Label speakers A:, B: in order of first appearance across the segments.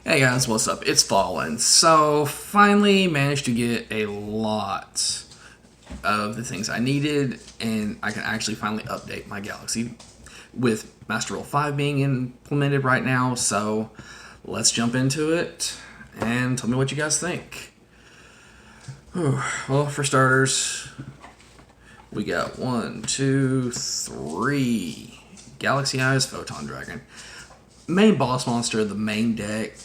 A: Hey guys, what's up? It's Fallen. So, finally managed to get a lot of the things I needed, and I can actually finally update my Galaxy with Master Roll 5 being implemented right now. So, let's jump into it and tell me what you guys think. Well, for starters, we got 1, 2, 3 Galaxy Eyes Photon Dragon. Main boss monster of the main deck.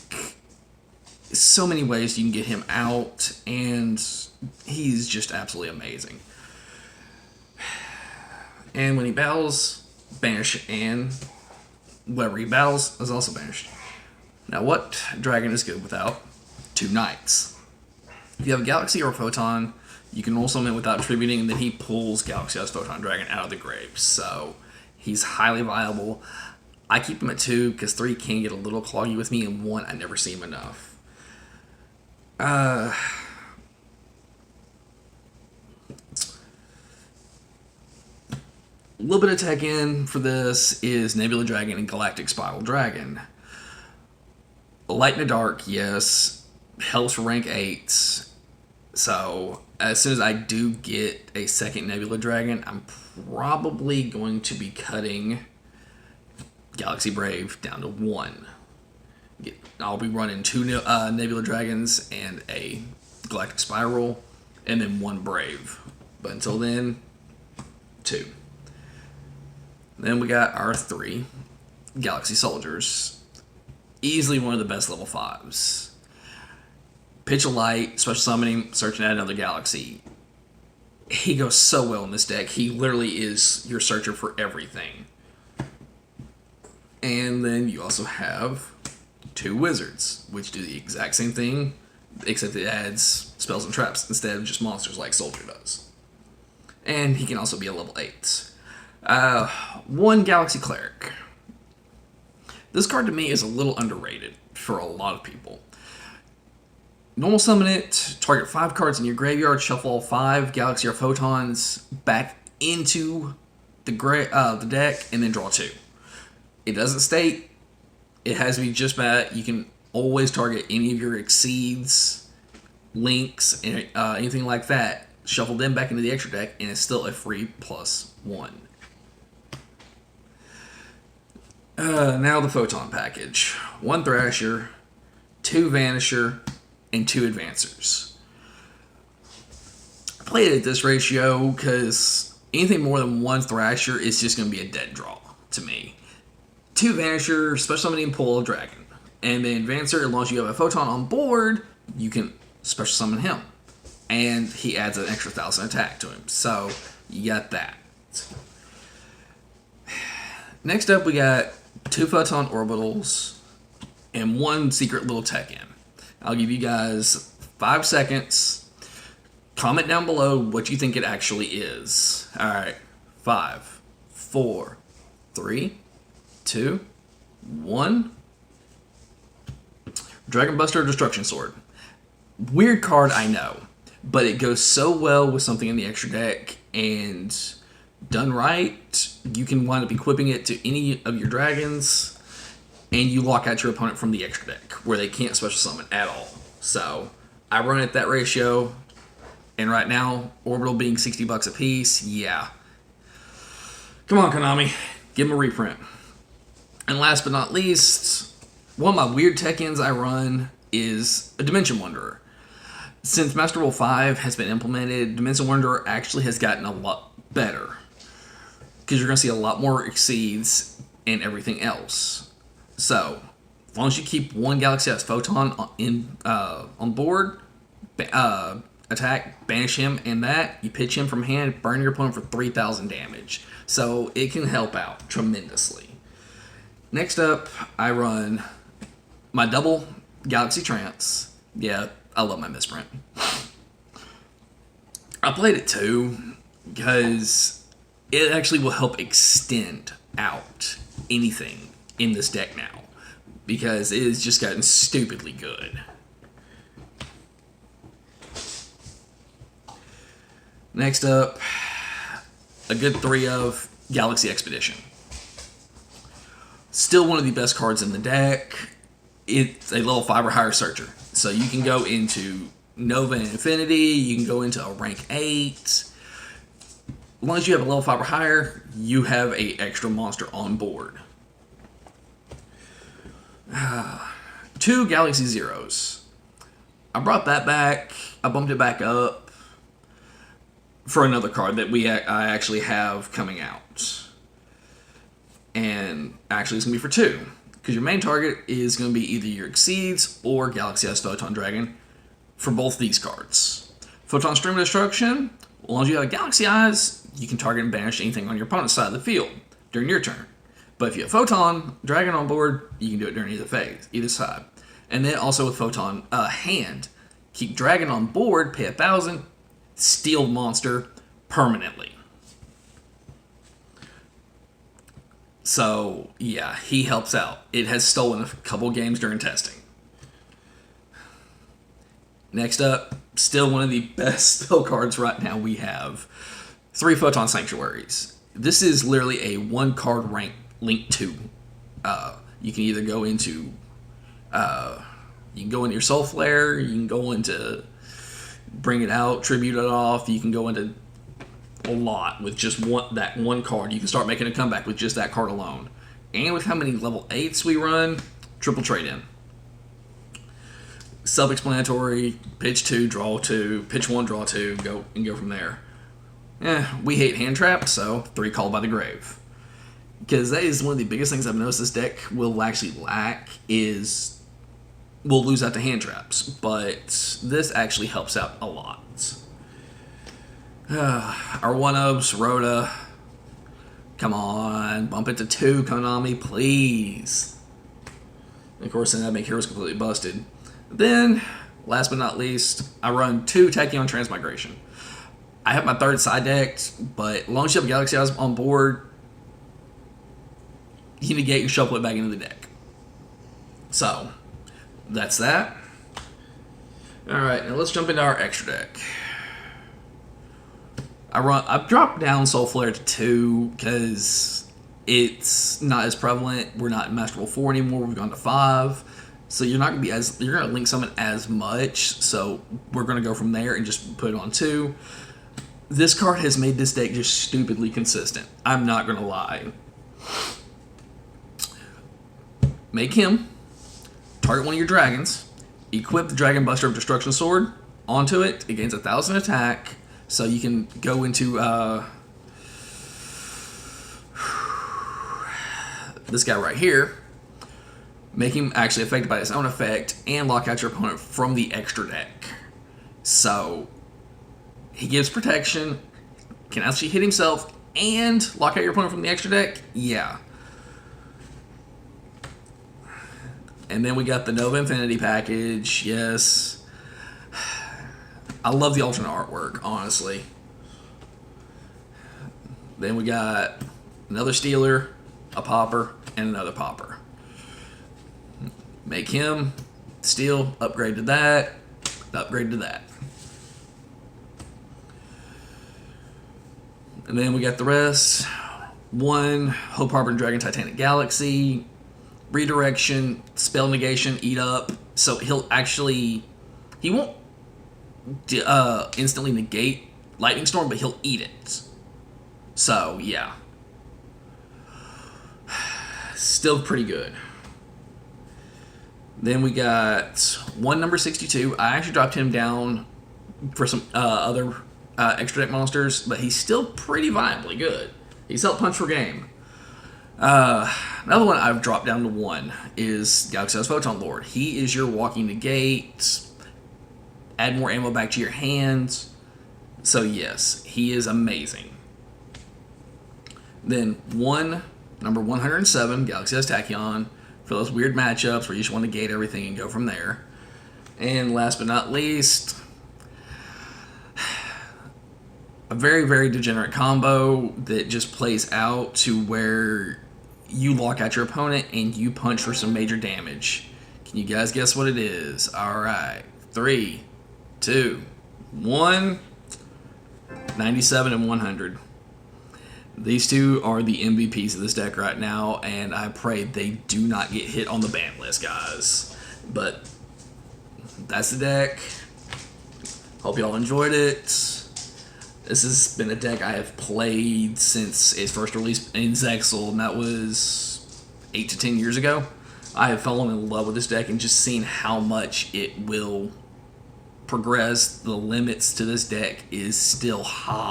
A: So many ways you can get him out, and he's just absolutely amazing. And when he battles, banish, and whatever he battles is also banished. Now, what dragon is good without 2 knights? If you have a Galaxy or a Photon, you can roll summon without attributing, and then he pulls Galaxy as Photon Dragon out of the grave. So he's highly viable. I keep him at 2 because 3 can get a little cloggy with me, and 1 I never see him enough. A little bit of tech in for this is Nebula Dragon and Galactic Spiral Dragon. Light in the dark, yes. Helps for rank 8. So as soon as I do get a second Nebula Dragon, I'm probably going to be cutting Galaxy Brave down to 1. I'll be running 2 Nebula Dragons and a Galactic Spiral, and then 1 Brave. But until then, 2. Then we got our 3 Galaxy Soldiers. Easily one of the best level 5s. Pitch a Light, Special Summoning, Searching at Another Galaxy. He goes so well in this deck. He literally is your searcher for everything. And then you also have 2 Wizards, which do the exact same thing, except it adds spells and traps instead of just monsters like Soldier does. And he can also be a level 8. 1 Galaxy Cleric. This card to me is a little underrated for a lot of people. Normal summon it, target 5 cards in your graveyard, shuffle all 5 Galaxy or Photons back into the deck, and then draw 2. It doesn't state it has to be just bad. You can always target any of your Exceeds, Links, and anything like that. Shuffle them back into the extra deck, and it's still a free +1. Now the Photon package. 1 Thrasher, 2 Vanisher, and 2 Advancers. I played it at this ratio because anything more than 1 Thrasher is just going to be a dead draw to me. 2 Vanisher, Special Summoning, pull a dragon. And then Advancer, as long as you have a Photon on board, you can Special Summon him. And he adds an extra 1,000 attack to him. So, you got that. Next up, we got 2 Photon Orbitals and 1 secret little tech in. I'll give you guys 5 seconds. Comment down below what you think it actually is. Alright, 5, 4, 3, 2, 1. Dragon Buster Destruction Sword. Weird card, I know, but it goes so well with something in the extra deck, and done right, you can wind up equipping it to any of your dragons, and you lock out your opponent from the extra deck, where they can't special summon at all. So, I run at that ratio, and right now, Orbital being $60 a piece, yeah. Come on, Konami, give them a reprint. And last but not least, one of my weird tech-ins I run is a Dimension Wanderer. Since Master Roll 5 has been implemented, Dimension Wanderer actually has gotten a lot better, because you're going to see a lot more Exceeds and everything else. So, as long as you keep 1 Galaxy Eyes Photon on board, attack, banish him, and that, you pitch him from hand, burn your opponent for 3,000 damage. So, it can help out tremendously. Next up, I run my double Galaxy Trance. Yeah, I love my misprint. I played it too because it actually will help extend out anything in this deck now, because it has just gotten stupidly good. Next up, a good 3 of Galaxy Expedition. Still one of the best cards in the deck. it's a level 5 or higher searcher. So you can go into Nova and Infinity, you can go into a rank 8. As long as you have a level 5 or higher, you have a extra monster on board. 2 Galaxy Zeros. I brought that back. I bumped it back up for another card that I actually have coming out. And actually it's going to be for 2. Because your main target is going to be either your Exceeds or Galaxy Eyes Photon Dragon for both these cards. Photon Stream of Destruction, as long as you have Galaxy Eyes, you can target and banish anything on your opponent's side of the field during your turn. But if you have Photon Dragon on board, you can do it during either side. And then also with Photon Hand, keep Dragon on board, pay 1,000, steal monster permanently. So, yeah, he helps out. It has stolen a couple games during testing. Next up, still one of the best spell cards right now we have. 3 Photon Sanctuaries. This is literally a 1-card rank linked to. You can either go into... you can go into your Soul Flare, you can go into Bring It Out, Tribute It Off, you can go into a lot with just that one card. You can start making a comeback with just that card alone. And with how many level 8s we run, triple trade in. Self-explanatory, pitch 2, draw 2, pitch 1, draw 2, go from there. We hate hand traps, so 3 Called by the Grave. Because that is one of the biggest things I've noticed this deck will actually lack is we'll lose out to hand traps. But this actually helps out a lot. Our 1-ups, Rhoda. Come on, bump it to 2, Konami, please. And of course, then that make heroes completely busted. Then, last but not least, I run 2 Tachyon Transmigration. I have my 3rd side decked, but as long as you have Galaxy Eyes on board, you negate and shuffle it back into the deck. So, that's that. Alright, now let's jump into our extra deck. I've dropped down Soul Flare to 2 because it's not as prevalent. We're not in Masterful 4 anymore. We've gone to 5. So you're not going to link summon as much. So we're going to go from there and just put it on 2. This card has made this deck just stupidly consistent. I'm not going to lie. Make him target one of your dragons. Equip the Dragon Buster of Destruction Sword onto it. It gains 1,000 attack. So you can go into this guy right here, make him actually affected by his own effect, and lock out your opponent from the extra deck. So he gives protection, can actually hit himself, and lock out your opponent from the extra deck. Yeah. And then we got the Nova Infinity package. Yes. I love the alternate artwork, honestly. Then we got another Stealer, a Popper, and another Popper. Make him steal, upgrade to that, upgrade to that. And then we got the rest. 1 Hope Harbor and Dragon Titanic Galaxy, Redirection, Spell Negation, Eat Up. So he won't instantly negate Lightning Storm, but he'll eat it. So, yeah. Still pretty good. Then we got 1 number 62. I actually dropped him down for some other extra deck monsters, but he's still pretty viably good. He's helped punch for game. Another one I've dropped down to 1 is Galaxy Eyes Photon Lord. He is your walking negate. Add more ammo back to your hands. So yes, he is amazing. Then 1, number 107, Galaxy Eyes Tachyon, for those weird matchups where you just want to gate everything and go from there. And last but not least, a very, very degenerate combo that just plays out to where you lock out your opponent and you punch for some major damage. Can you guys guess what it is? Alright, 3, 2, 1, 97 and 100. These two are the MVPs of this deck right now, and I pray they do not get hit on the ban list, guys. But that's the deck. Hope y'all enjoyed it. This has been a deck I have played since its first release in Zexal, and that was 8 to 10 years ago. I have fallen in love with this deck and just seen how much it will progress. The limits to this deck is still high.